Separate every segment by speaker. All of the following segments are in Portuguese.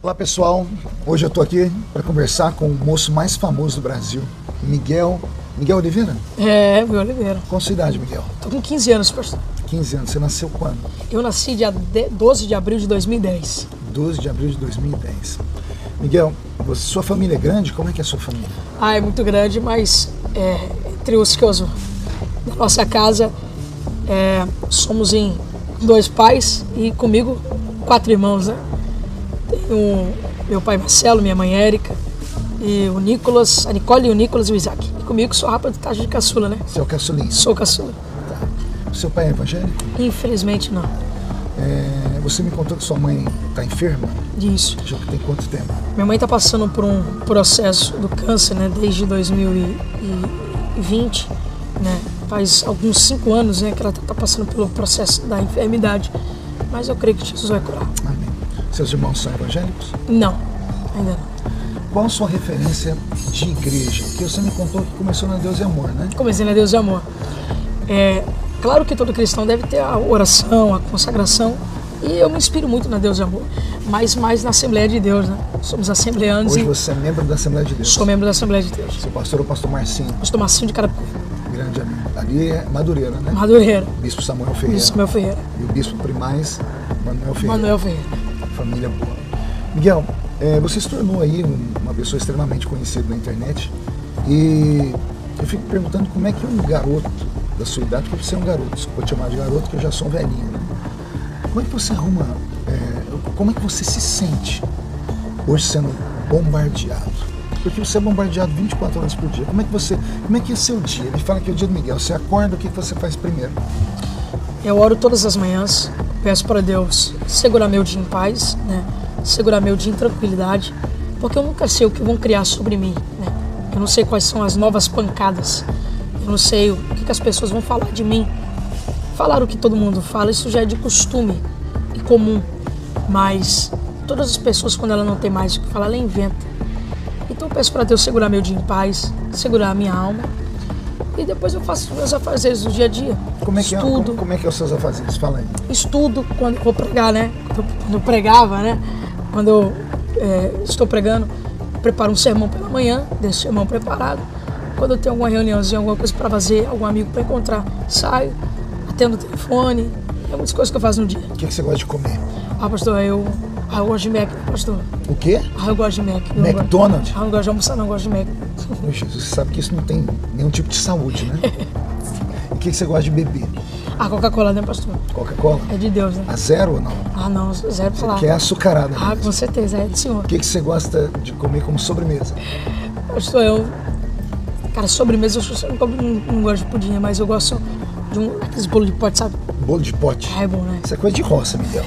Speaker 1: Olá pessoal, hoje eu estou aqui para conversar com o moço mais famoso do Brasil, Miguel Oliveira?
Speaker 2: É, Miguel Oliveira.
Speaker 1: Qual a sua idade, Miguel?
Speaker 2: Tô com 15 anos, pastor.
Speaker 1: 15 anos, você nasceu quando?
Speaker 2: Eu nasci dia 12 de abril de 2010.
Speaker 1: 12 de abril de 2010. Miguel, sua família é grande? Como é que é a sua família?
Speaker 2: Ah, é muito grande, mas entre os que da nossa casa, somos em 2 pais e comigo 4 irmãos, né? Tenho meu pai Marcelo, minha mãe Érica, e o Nicolas, a Nicole e o Nicolas e o Isaac. E comigo sou rapaz de taxa de caçula, né?
Speaker 1: Você é o caçulinho?
Speaker 2: Sou caçula.
Speaker 1: Tá. O seu pai é evangélico?
Speaker 2: Infelizmente não.
Speaker 1: Você me contou que sua mãe está enferma?
Speaker 2: Isso.
Speaker 1: Já tem quanto tempo?
Speaker 2: Minha mãe está passando por um processo do câncer, né? Desde 2020, né? Faz alguns 5 anos, né, que ela está passando pelo processo da enfermidade. Mas eu creio que Jesus vai curar.
Speaker 1: Amém. Seus irmãos são evangélicos?
Speaker 2: Não, ainda não.
Speaker 1: Qual a sua referência de igreja? Porque você me contou que começou na Deus e Amor, né?
Speaker 2: Comecei na Deus e Amor. Claro que todo cristão deve ter a oração, a consagração. E eu me inspiro muito na Deus e Amor. Mas mais na Assembleia de Deus, né? Somos assembleanos.
Speaker 1: Hoje você é membro da Assembleia de Deus?
Speaker 2: Sou membro da Assembleia de Deus.
Speaker 1: Seu pastor é o pastor Marcinho?
Speaker 2: Pastor Marcinho de Carapicuíba.
Speaker 1: Grande amigo. Ali é Madureira, né?
Speaker 2: Madureira.
Speaker 1: Bispo Samuel Ferreira.
Speaker 2: Bispo Samuel Ferreira.
Speaker 1: E o bispo primaz, Manuel Ferreira.
Speaker 2: Manuel Ferreira.
Speaker 1: Família boa. Miguel, você se tornou aí uma pessoa extremamente conhecida na internet. E eu fico perguntando como é que um garoto da sua idade, porque você é um garoto, você pode chamar de garoto, que eu já sou um velhinho, né? Como é que você arruma, como é que você se sente hoje sendo bombardeado? Porque você é bombardeado 24 horas por dia. Como é que é seu dia? Me fala que é o dia do Miguel. Você acorda, o que você faz primeiro?
Speaker 2: Eu oro todas as manhãs, peço para Deus segurar meu dia em paz, né? Segurar meu dia em tranquilidade, porque eu nunca sei o que vão criar sobre mim, né? Eu não sei quais são as novas pancadas, eu não sei o que as pessoas vão falar de mim. Falar o que todo mundo fala, isso já é de costume e comum, mas todas as pessoas, quando ela não tem mais o que falar, ela inventa. Então eu peço para Deus segurar meu dia em paz, segurar a minha alma, e depois eu faço os meus afazeres do dia a dia.
Speaker 1: Como é que
Speaker 2: Estudo.
Speaker 1: Como é que é os seus afazeres? Fala aí.
Speaker 2: Estudo quando eu vou pregar, né? Quando eu pregava, né? Quando eu estou pregando, preparo um sermão pela manhã, deixo o sermão preparado. Quando eu tenho alguma reuniãozinha, alguma coisa para fazer, algum amigo para encontrar, saio, atendo o telefone. É muitas coisas que eu faço no dia.
Speaker 1: O que você gosta de comer?
Speaker 2: Ah, pastor, eu gosto de Mac, pastor.
Speaker 1: O quê?
Speaker 2: Eu gosto de Mac.
Speaker 1: McDonald's?
Speaker 2: Eu não gosto de almoçar, não, eu gosto de Mac.
Speaker 1: Meu Jesus, você sabe que isso não tem nenhum tipo de saúde, né? E o que você gosta de beber?
Speaker 2: Coca-Cola, né, pastor?
Speaker 1: Coca-Cola?
Speaker 2: É de Deus, né?
Speaker 1: A zero ou não?
Speaker 2: Ah, não, zero pra lá.
Speaker 1: Que é açucarada.
Speaker 2: Com certeza, é do senhor.
Speaker 1: O que você gosta de comer como sobremesa?
Speaker 2: Pastor, cara, sobremesa eu não gosto de pudim, mas eu gosto de aqueles bolos de pote, sabe?
Speaker 1: Bolo de pote?
Speaker 2: É bom, né?
Speaker 1: Isso é coisa de roça, Miguel.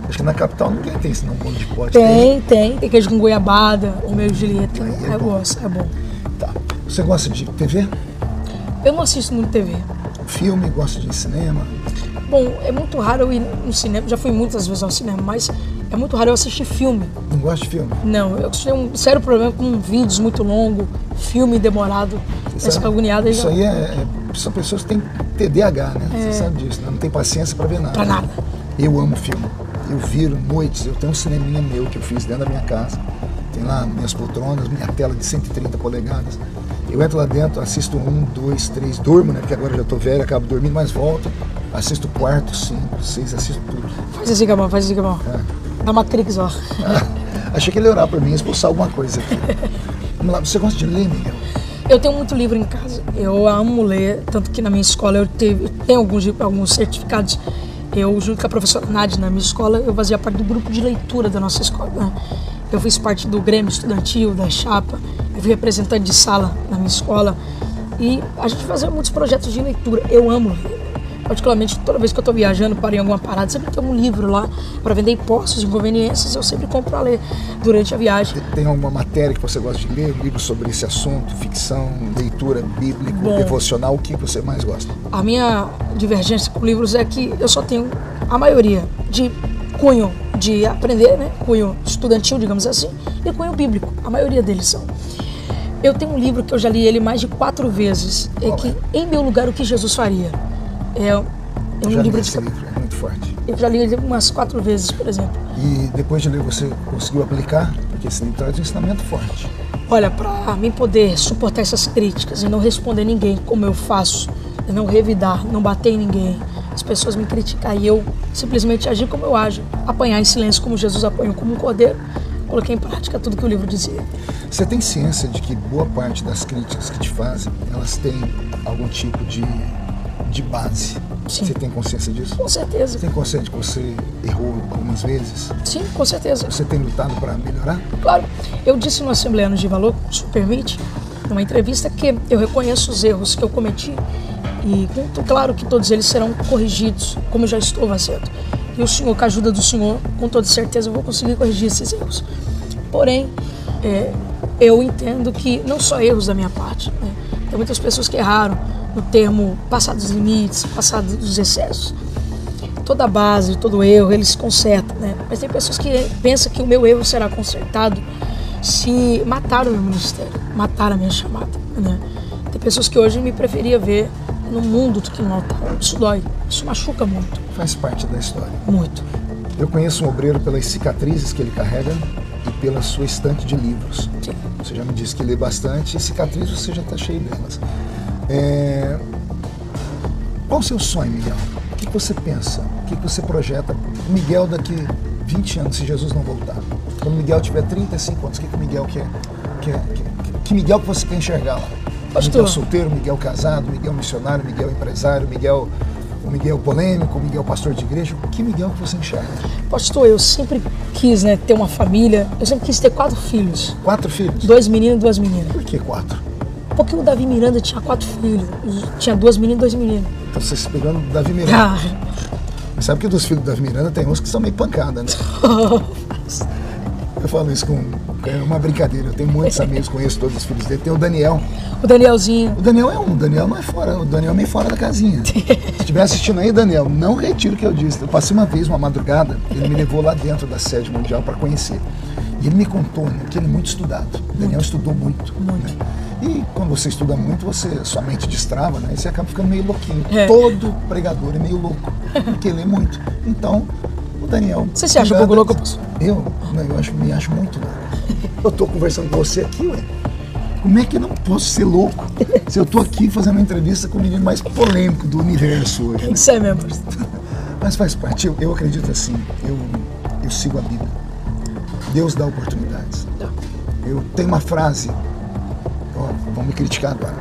Speaker 1: Acho que na capital ninguém tem esse não, bolo de pote.
Speaker 2: Tem queijo com goiabada, ou meio Julieta. Eu gosto, é bom.
Speaker 1: Tá. Você gosta de TV?
Speaker 2: Eu não assisto muito TV.
Speaker 1: Filme, gosta de ir cinema?
Speaker 2: Bom, é muito raro eu ir no cinema, já fui muitas vezes ao cinema, mas é muito raro eu assistir filme.
Speaker 1: Não gosta de filme?
Speaker 2: Não, eu tenho um sério problema com vídeos muito longos, filme demorado, essa agoniada.
Speaker 1: Isso aí são pessoas que têm TDAH, né? Você sabe disso, né? Não tem paciência pra ver nada.
Speaker 2: Pra nada.
Speaker 1: Eu amo filme. Eu viro noites, eu tenho um cineminha meu que eu fiz dentro da minha casa. Tem lá minhas poltronas, minha tela de 130 polegadas. Eu entro lá dentro, assisto 1, 2, 3, durmo, né? Porque agora eu já tô velho, acabo dormindo, mas volto. Assisto o quarto, 5, 6, assisto tudo.
Speaker 2: Faz assim, Gabão, faz assim, Gabão. Da Matrix, ó.
Speaker 1: Achei que ele ia orar por mim, expulsar alguma coisa aqui. Vamos lá, você gosta de ler, Miguel?
Speaker 2: Eu tenho muito livro em casa. Eu amo ler, tanto que na minha escola eu tenho alguns certificados. Eu, junto com a professora Nádia, na minha escola, eu fazia parte do grupo de leitura da nossa escola, né? Eu fiz parte do Grêmio Estudantil, da Chapa, eu fui representante de sala na minha escola e a gente fazia muitos projetos de leitura. Eu amo ler. Particularmente, toda vez que eu estou viajando, paro em alguma parada, sempre tem um livro lá para vender impostos, inconveniências, eu sempre compro para ler durante a viagem.
Speaker 1: Tem alguma matéria que você gosta de ler? Um livro sobre esse assunto, ficção, leitura bíblica, devocional, o que você mais gosta?
Speaker 2: A minha divergência com livros é que eu só tenho a maioria de cunho de aprender, né? Cunho estudantil, digamos assim, e cunho bíblico. A maioria deles são. Eu tenho um livro que eu já li ele mais de 4 vezes, que Em Meu Lugar, o que Jesus Faria. É um livro
Speaker 1: esse livro, é muito forte.
Speaker 2: Eu já li ele umas 4 vezes, por exemplo.
Speaker 1: E depois de ler você conseguiu aplicar? Porque esse livro traz um ensinamento forte.
Speaker 2: Olha, para mim poder suportar essas críticas e não responder ninguém como eu faço, e não revidar, não bater em ninguém, as pessoas me criticar e eu simplesmente agir como eu ajo, apanhar em silêncio como Jesus apanhou como um cordeiro, coloquei em prática tudo que o livro dizia.
Speaker 1: Você tem ciência de que boa parte das críticas que te fazem, elas têm algum tipo de base?
Speaker 2: Sim.
Speaker 1: Você tem consciência disso?
Speaker 2: Com certeza.
Speaker 1: Você tem consciência de que você errou algumas vezes?
Speaker 2: Sim, com certeza.
Speaker 1: Você tem lutado para melhorar?
Speaker 2: Claro. Eu disse no Assembleano de Valor, se me permite, numa entrevista, que eu reconheço os erros que eu cometi e muito claro que todos eles serão corrigidos, como eu já estou fazendo. E o Senhor, com a ajuda do Senhor, com toda certeza eu vou conseguir corrigir esses erros. Porém, eu entendo que não só erros da minha parte, né? Tem muitas pessoas que erraram no termo passar dos limites, passar dos excessos. Toda base, todo erro, eles consertam, né? Mas tem pessoas que pensam que o meu erro será consertado se matar o meu ministério, matar a minha chamada, né? Tem pessoas que hoje me preferia ver no mundo do que no altar. Isso dói, isso machuca muito.
Speaker 1: Faz parte da história.
Speaker 2: Muito.
Speaker 1: Eu conheço um obreiro pelas cicatrizes que ele carrega e pela sua estante de livros.
Speaker 2: Sim.
Speaker 1: Você já me disse que lê bastante e cicatrizes você já está cheio delas. Qual o seu sonho, Miguel? O que você pensa? O que você projeta? O Miguel daqui 20 anos, se Jesus não voltar. Quando o Miguel tiver 35 anos, o que o Miguel quer? Que Miguel que você quer enxergar lá?
Speaker 2: Pastor.
Speaker 1: Miguel solteiro, Miguel casado, Miguel missionário, Miguel empresário, o Miguel polêmico, o Miguel pastor de igreja. Que Miguel que você enxerga?
Speaker 2: Pastor, eu sempre quis, né, ter uma família. Eu sempre quis ter 4 filhos.
Speaker 1: 4 filhos?
Speaker 2: 2 meninos e 2 meninas.
Speaker 1: Por que 4?
Speaker 2: Porque o Davi Miranda tinha 4 filhos. Tinha 2 meninas e 2 meninos.
Speaker 1: Então você se pegando do Davi Miranda. Mas sabe que dos filhos do Davi Miranda tem uns que são meio pancada, né? Eu falo isso com uma brincadeira. Eu tenho muitos amigos, conheço todos os filhos dele. Tem o Daniel.
Speaker 2: O Danielzinho.
Speaker 1: O Daniel é um. O Daniel não é fora. O Daniel é meio fora da casinha. Se estiver assistindo aí, Daniel, não retiro o que eu disse. Eu passei uma vez, uma madrugada, ele me levou lá dentro da sede mundial para conhecer. E ele me contou, né, que ele é muito estudado. O Daniel estudou muito. Né? E quando você estuda muito, sua mente destrava, né? E você acaba ficando meio louquinho. Todo pregador é meio louco, porque lê muito. Então, o Daniel...
Speaker 2: Você se acha um pouco louco, pastor?
Speaker 1: Eu me acho muito louco. Eu tô conversando com você aqui, ué. Como é que eu não posso ser louco se eu tô aqui fazendo uma entrevista com o menino mais polêmico do universo hoje? Né?
Speaker 2: Isso é mesmo, pastor.
Speaker 1: Mas faz parte. Eu acredito assim. Eu sigo a Bíblia. Deus dá oportunidades. Eu tenho uma frase... Vão me criticar agora.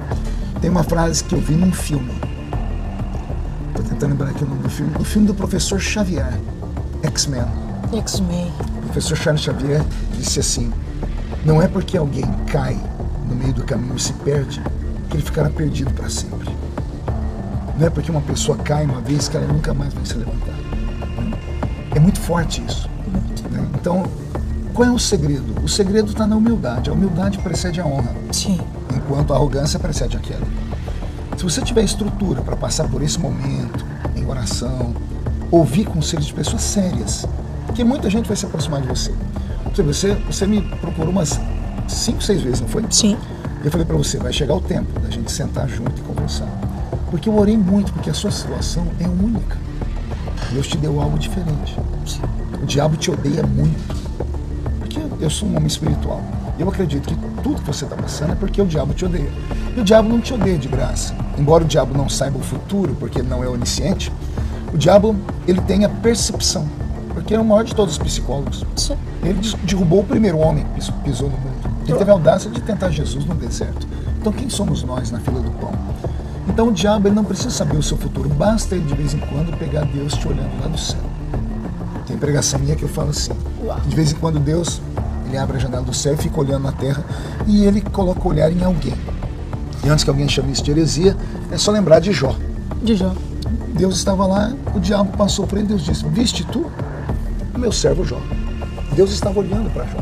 Speaker 1: Tem uma frase que eu vi num filme. Estou tentando lembrar aqui o nome do filme. O filme do professor Xavier, X-Men.
Speaker 2: X-Men.
Speaker 1: O professor Charles Xavier disse assim: não é porque alguém cai no meio do caminho e se perde que ele ficará perdido para sempre. Não é porque uma pessoa cai uma vez que ela nunca mais vai se levantar. É muito forte isso. Né? Então, qual é o segredo? O segredo está na humildade. A humildade precede a honra.
Speaker 2: Sim.
Speaker 1: Enquanto a arrogância precede a queda. Se você tiver estrutura para passar por esse momento, em oração, ouvir conselhos de pessoas sérias, que muita gente vai se aproximar de você. Você me procurou umas 5, 6 vezes, não foi?
Speaker 2: Sim.
Speaker 1: Eu falei para você, vai chegar o tempo da gente sentar junto e conversar. Porque eu orei muito, porque a sua situação é única. Deus te deu algo diferente.
Speaker 2: Sim.
Speaker 1: O diabo te odeia muito. Porque eu sou um homem espiritual. Eu acredito que tudo que você está passando é porque o diabo te odeia. E o diabo não te odeia de graça. Embora o diabo não saiba o futuro, porque ele não é onisciente, o diabo, ele tem a percepção. Porque é o maior de todos os psicólogos.
Speaker 2: Sim.
Speaker 1: Ele derrubou o primeiro homem que pisou no mundo. Ele teve a audácia de tentar Jesus no deserto. Então quem somos nós na fila do pão? Então o diabo, ele não precisa saber o seu futuro. Basta ele de vez em quando pegar Deus te olhando lá do céu. Tem pregação minha que eu falo assim. De vez em quando Deus, ele abre a janela do céu e fica olhando na terra e ele coloca o olhar em alguém. E antes que alguém chame isso de heresia, é só lembrar de Jó.
Speaker 2: De Jó.
Speaker 1: Deus estava lá, o diabo passou por ele e Deus disse: viste tu, meu servo Jó. Deus estava olhando para Jó.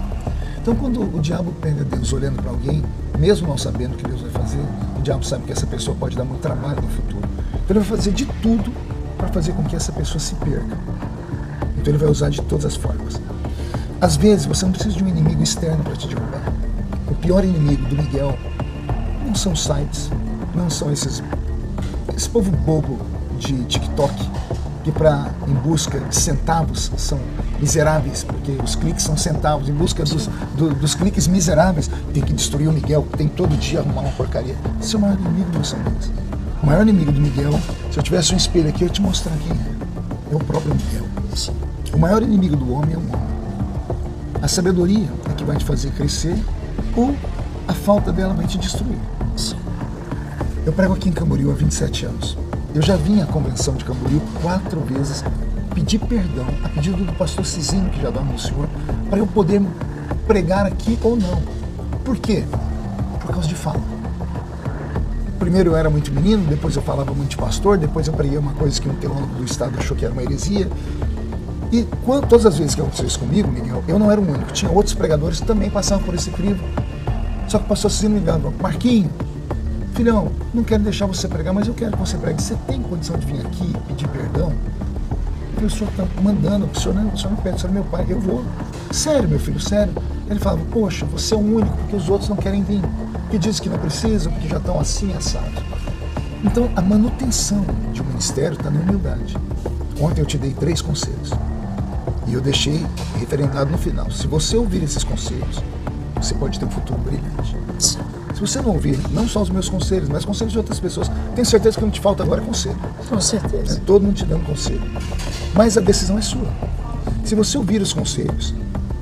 Speaker 1: Então quando o diabo pega Deus olhando para alguém, mesmo não sabendo o que Deus vai fazer, o diabo sabe que essa pessoa pode dar muito trabalho no futuro. Então ele vai fazer de tudo para fazer com que essa pessoa se perca. Então ele vai usar de todas as formas. Às vezes você não precisa de um inimigo externo para te derrubar. O pior inimigo do Miguel não são sites, não são esse povo bobo de TikTok que em busca de centavos são miseráveis, porque os cliques são centavos, em busca dos cliques miseráveis, tem que destruir o Miguel, tem todo dia arrumar uma porcaria. Esse é o maior inimigo do São Luís. O maior inimigo do Miguel, se eu tivesse um espelho aqui, eu ia te mostrar quem é o próprio Miguel. O maior inimigo do homem é o homem. A sabedoria é que vai te fazer crescer, ou a falta dela vai te destruir. Eu prego aqui em Camboriú há 27 anos. Eu já vim à convenção de Camboriú 4 vezes pedir perdão, a pedido do pastor Cizinho, que já dorme no Senhor, para eu poder pregar aqui ou não. Por quê? Por causa de fala. Primeiro eu era muito menino, depois eu falava muito de pastor, depois eu preguei uma coisa que um teólogo do Estado achou que era uma heresia. E todas as vezes que aconteceu isso comigo, Miguel, eu não era o único. Tinha outros pregadores que também passavam por esse crivo. Só que o pastor Cizinho me ligava: Marquinho, filhão, não quero deixar você pregar, mas eu quero que você pregue. Você tem condição de vir aqui pedir perdão? O senhor está mandando, o senhor não pede, o senhor é meu pai, eu vou. Sério, meu filho, sério. Ele falava: poxa, você é o único, porque os outros não querem vir. Porque dizem que não precisam, porque já estão assim, assado. Então, a manutenção de um ministério está na humildade. Ontem eu te dei 3 conselhos. E eu deixei referendado no final. Se você ouvir esses conselhos, você pode ter um futuro brilhante. Se você não ouvir, não só os meus conselhos, mas conselhos de outras pessoas, tenho certeza que não te falta agora conselho.
Speaker 2: Com certeza.
Speaker 1: Todo mundo te dando conselho. Mas a decisão é sua. Se você ouvir os conselhos,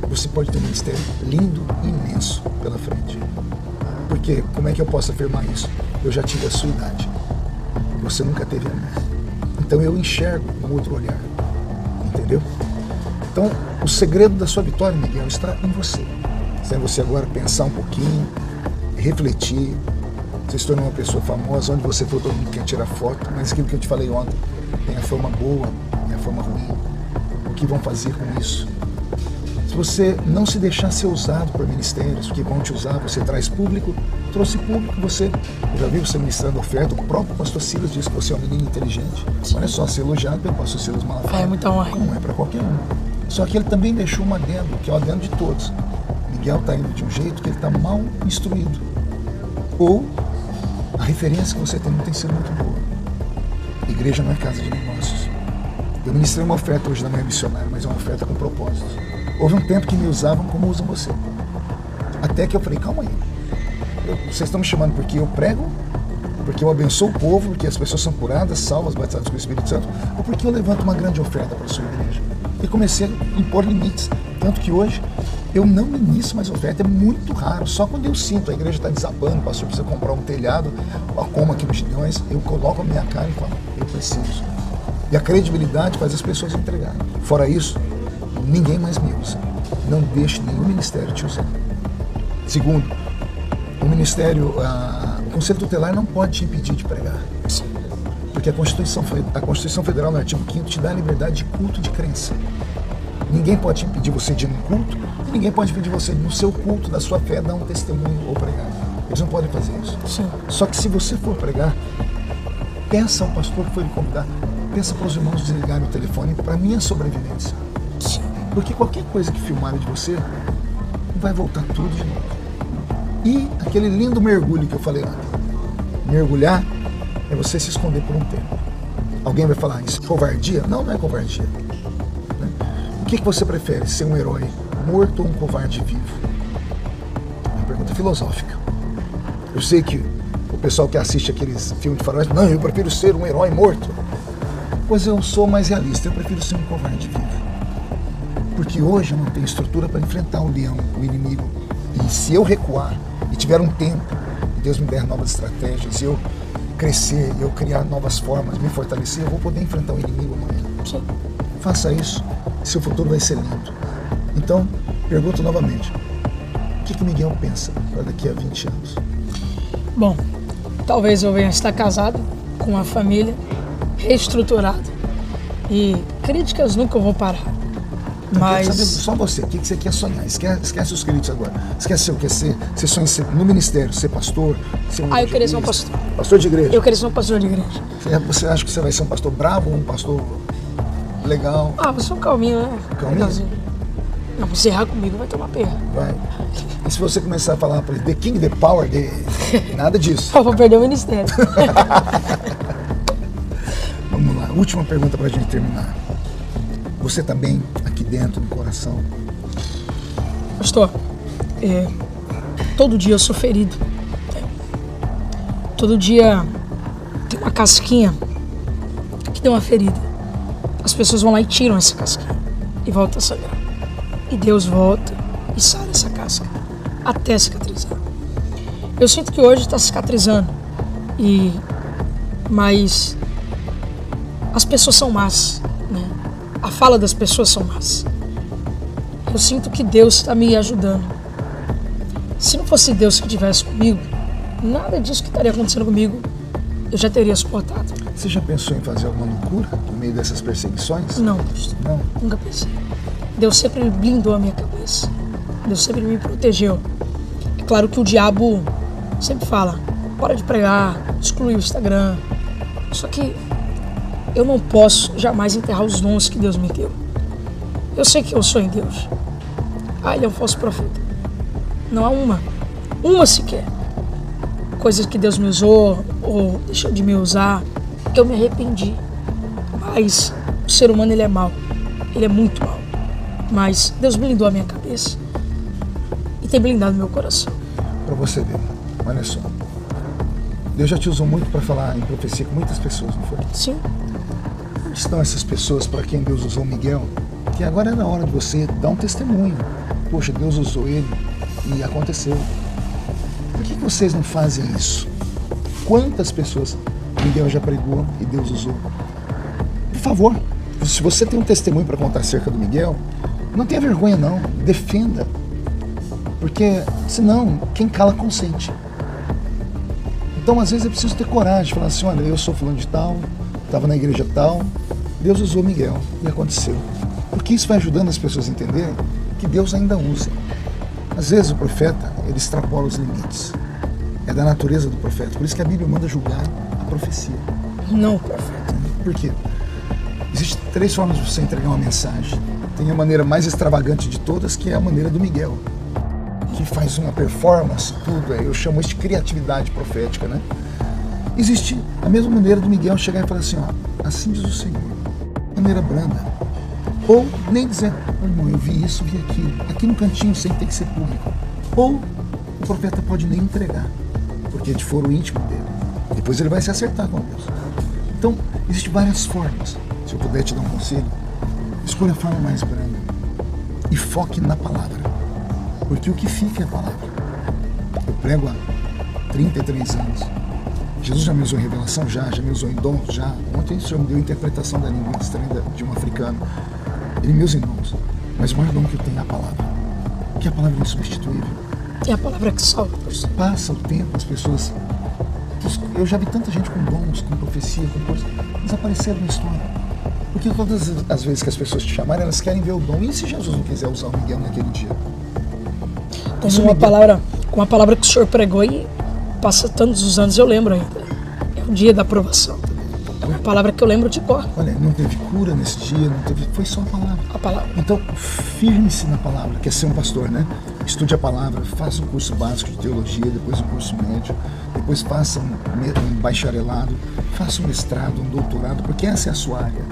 Speaker 1: você pode ter um ministério lindo e imenso pela frente. Porque, como é que eu posso afirmar isso? Eu já tive a sua idade. Você nunca teve a minha. Então eu enxergo um outro olhar. Entendeu? Então, o segredo da sua vitória, Miguel, está em você. Está em você agora pensar um pouquinho, refletir. Você se tornou uma pessoa famosa, onde você for, todo mundo quer tirar foto, mas aquilo que eu te falei ontem, tem a fama boa, tem a fama ruim. O que vão fazer com isso? Se você não se deixar ser usado por ministérios que vão te usar, você traz público, trouxe público, eu já vi você ministrando oferta, o próprio pastor Silas disse que você é um menino inteligente. Não é só ser elogiado pelo pastor Silas Malafaia.
Speaker 2: É muita honra.
Speaker 1: Não é para qualquer um. Só que ele também deixou um adendo, que é o adendo de todos. Miguel está indo de um jeito que ele está mal instruído. Ou a referência que você tem não tem sido muito boa. Igreja não é casa de negócios. Eu ministrei uma oferta hoje na manhã missionária, mas é uma oferta com propósitos. Houve um tempo que me usavam como usam você. Até que eu falei: calma aí. Vocês estão me chamando porque eu prego, porque eu abençoo o povo, porque as pessoas são curadas, salvas, batizadas com o Espírito Santo, ou porque eu levanto uma grande oferta para a sua igreja? E comecei a impor limites. Tanto que hoje eu não ministro mais oferta, é muito raro. Só quando eu sinto a igreja está desabando, o pastor precisa comprar um telhado, como aqui nos Gideões, eu coloco a minha cara e falo: eu preciso. E a credibilidade faz as pessoas entregarem. Fora isso, ninguém mais me usa. Não deixe nenhum ministério te usar. Segundo, o ministério, o Conselho Tutelar não pode te impedir de pregar. Porque a Constituição Federal, no artigo 5º, te dá a liberdade de culto e de crença. Ninguém pode te impedir você de ir no culto, e ninguém pode impedir você, no seu culto, da sua fé, dar um testemunho ou pregar. Eles não podem fazer isso.
Speaker 2: Sim.
Speaker 1: Só que se você for pregar, peça ao pastor que foi lhe convidar, peça para os irmãos desligarem o telefone para a minha sobrevivência.
Speaker 2: Sim.
Speaker 1: Porque qualquer coisa que filmarem de você, vai voltar tudo de novo. E aquele lindo mergulho que eu falei lá, mergulhar é você se esconder por um tempo. Alguém vai falar: isso é covardia? Não, não é covardia. O que você prefere, ser um herói morto ou um covarde vivo? É uma pergunta filosófica. Eu sei que o pessoal que assiste aqueles filmes de faroeste, não, eu prefiro ser um herói morto. Pois eu sou mais realista, eu prefiro ser um covarde vivo. Porque hoje eu não tenho estrutura para enfrentar o leão, o inimigo. E se eu recuar e tiver um tempo, e Deus me der novas estratégias, e eu crescer, e eu criar novas formas, me fortalecer, eu vou poder enfrentar o inimigo amanhã.
Speaker 2: Sim.
Speaker 1: Faça isso, seu futuro vai ser lindo. Então, pergunto novamente: o que o Miguel pensa para daqui a 20 anos?
Speaker 2: Bom, talvez eu venha estar casado, com uma família, reestruturado. E críticas nunca vou parar. Mas...
Speaker 1: Sabe, só você, o que você quer sonhar? Esquece os críticos agora. Esquece o que ser. Você sonha ser, no ministério, ser pastor? Ser
Speaker 2: eu queria ser um pastor.
Speaker 1: Pastor de igreja?
Speaker 2: Eu queria ser um pastor de igreja.
Speaker 1: Você acha que você vai ser um pastor bravo ou um pastor legal?
Speaker 2: Você é um calminho, né?
Speaker 1: Calminho?
Speaker 2: Não, se errar comigo vai tomar perda.
Speaker 1: Vai. E se você começar a falar para ele, the king, the power, nada disso.
Speaker 2: Eu vou perder o ministério.
Speaker 1: Vamos lá. última pergunta para a gente terminar. Você está bem aqui dentro do coração?
Speaker 2: Pastor, todo dia eu sou ferido. Todo dia tem uma casquinha que tem uma ferida. As pessoas vão lá e tiram essa casquinha e volta a sangrar. E Deus volta e sara essa casca até cicatrizar. Eu sinto que hoje está cicatrizando, mas as pessoas são más, né? A fala das pessoas são más. Eu sinto que Deus está me ajudando. Se não fosse Deus que estivesse comigo, nada disso que estaria acontecendo comigo eu já teria suportado.
Speaker 1: Você já pensou em fazer alguma loucura no meio dessas perseguições?
Speaker 2: Não, pastor.
Speaker 1: Não?
Speaker 2: Nunca pensei. Deus sempre blindou a minha cabeça. Deus sempre me protegeu. É claro que o diabo sempre fala, para de pregar, exclui o Instagram. Só que eu não posso jamais enterrar os dons que Deus me deu. Eu sei que eu sou em Deus. Ele é um falso profeta. Não há uma sequer. Coisas que Deus me usou ou deixou de me usar, que eu me arrependi. Mas o ser humano, ele é mau. Ele é muito mau. Mas Deus blindou a minha cabeça e tem blindado meu coração.
Speaker 1: Para você ver, olha só. Deus já te usou muito para falar em profecia com muitas pessoas, não foi?
Speaker 2: Sim.
Speaker 1: Onde estão essas pessoas para quem Deus usou Miguel? Que agora é na hora de você dar um testemunho. Poxa, Deus usou ele e aconteceu. Por que vocês não fazem isso? Quantas pessoas Miguel já pregou e Deus usou? Por favor, se você tem um testemunho para contar acerca do Miguel, não tenha vergonha não, defenda. Porque senão, quem cala consente. Então às vezes é preciso ter coragem de falar assim, olha, eu sou fulano de tal, estava na igreja tal, Deus usou Miguel e aconteceu. Porque isso vai ajudando as pessoas a entenderem que Deus ainda usa. Às vezes o profeta, ele extrapola os limites. É da natureza do profeta. Por isso que a Bíblia manda julgar a profecia.
Speaker 2: Não, profeta.
Speaker 1: Por quê? Existem 3 formas de você entregar uma mensagem. Tem a maneira mais extravagante de todas, que é a maneira do Miguel, que faz uma performance, tudo. Eu chamo isso de criatividade profética, né? Existe a mesma maneira do Miguel chegar e falar assim, ó, assim diz o Senhor. Maneira branda. Ou nem dizer, irmão, eu vi isso, vi aquilo. Aqui no cantinho, sem ter que ser público. Ou o profeta pode nem entregar, porque é de foro íntimo dele. Depois ele vai se acertar com Deus. Então, existem várias formas. Se eu puder te dar um conselho, escolha a forma mais branda e foque na palavra. Porque o que fica é a palavra. Eu prego há 33 anos. Jesus já me usou em revelação? Já me usou em dons? Já. Ontem o Senhor me deu interpretação da língua estranha de um africano. Ele me usa em dons. Mas o maior dom que eu tenho é a palavra. Porque a palavra é insubstituível.
Speaker 2: É a palavra que salva.
Speaker 1: Passa o tempo, as pessoas... Eu já vi tanta gente com dons, com profecia, com coisas, desapareceram na história. Porque todas as vezes que as pessoas te chamarem, elas querem ver o dom. E se Jesus não quiser usar o Miguel naquele dia?
Speaker 2: Com uma palavra que o Senhor pregou e passa tantos os anos, eu lembro ainda. É o dia da aprovação. É uma palavra que eu lembro de cor.
Speaker 1: Olha, não teve cura nesse dia, não teve, foi só a palavra.
Speaker 2: A palavra.
Speaker 1: Então, firme-se na palavra, quer ser um pastor, né? Estude a palavra, faça um curso básico de teologia, depois um curso médio, depois faça um bacharelado, faça um mestrado, um doutorado, porque essa é a sua área.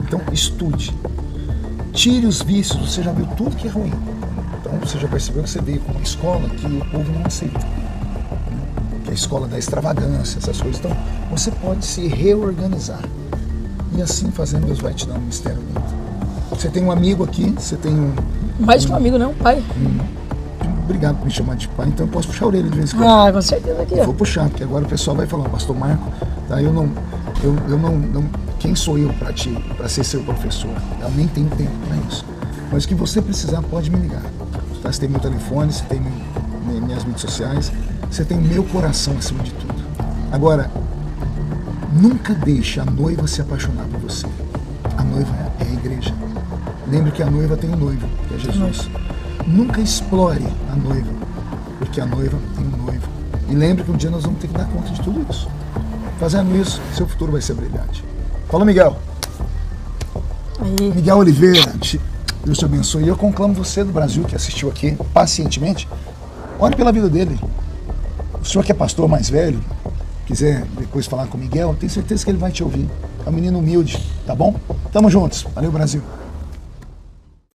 Speaker 1: Então, estude. Tire os vícios, você já viu tudo que é ruim. Então, você já percebeu que você veio com uma escola que o povo não aceita. Que é a escola da extravagância, essas coisas. Então, você pode se reorganizar. E assim fazendo, Deus vai te dar um mistério lindo. Você tem um amigo aqui, você tem um...
Speaker 2: Mais que um amigo, não, pai.
Speaker 1: Obrigado por me chamar de pai, então eu posso puxar a orelha de vez em quando.
Speaker 2: Com certeza aqui.
Speaker 1: Eu vou puxar, porque agora o pessoal vai falar, pastor Marco, tá? Eu não, quem sou eu para ser seu professor? Eu nem tenho tempo para isso. Mas o que você precisar, pode me ligar. Tá? Você tem meu telefone, você tem minhas redes sociais, você tem meu coração acima de tudo. Agora, nunca deixe a noiva se apaixonar por você. A noiva é a igreja. Lembre que a noiva tem um noivo, que é Jesus. Nunca explore a noiva, porque a noiva tem um noivo. E lembre que um dia nós vamos ter que dar conta de tudo isso. Fazendo isso, seu futuro vai ser brilhante. Fala, Miguel.
Speaker 2: Aí.
Speaker 1: Miguel Oliveira, Deus te abençoe. E eu conclamo você do Brasil que assistiu aqui pacientemente. Ore pela vida dele. O senhor que é pastor mais velho, quiser depois falar com o Miguel, tenho certeza que ele vai te ouvir. é um menino humilde, tá bom? Tamo juntos. Valeu, Brasil.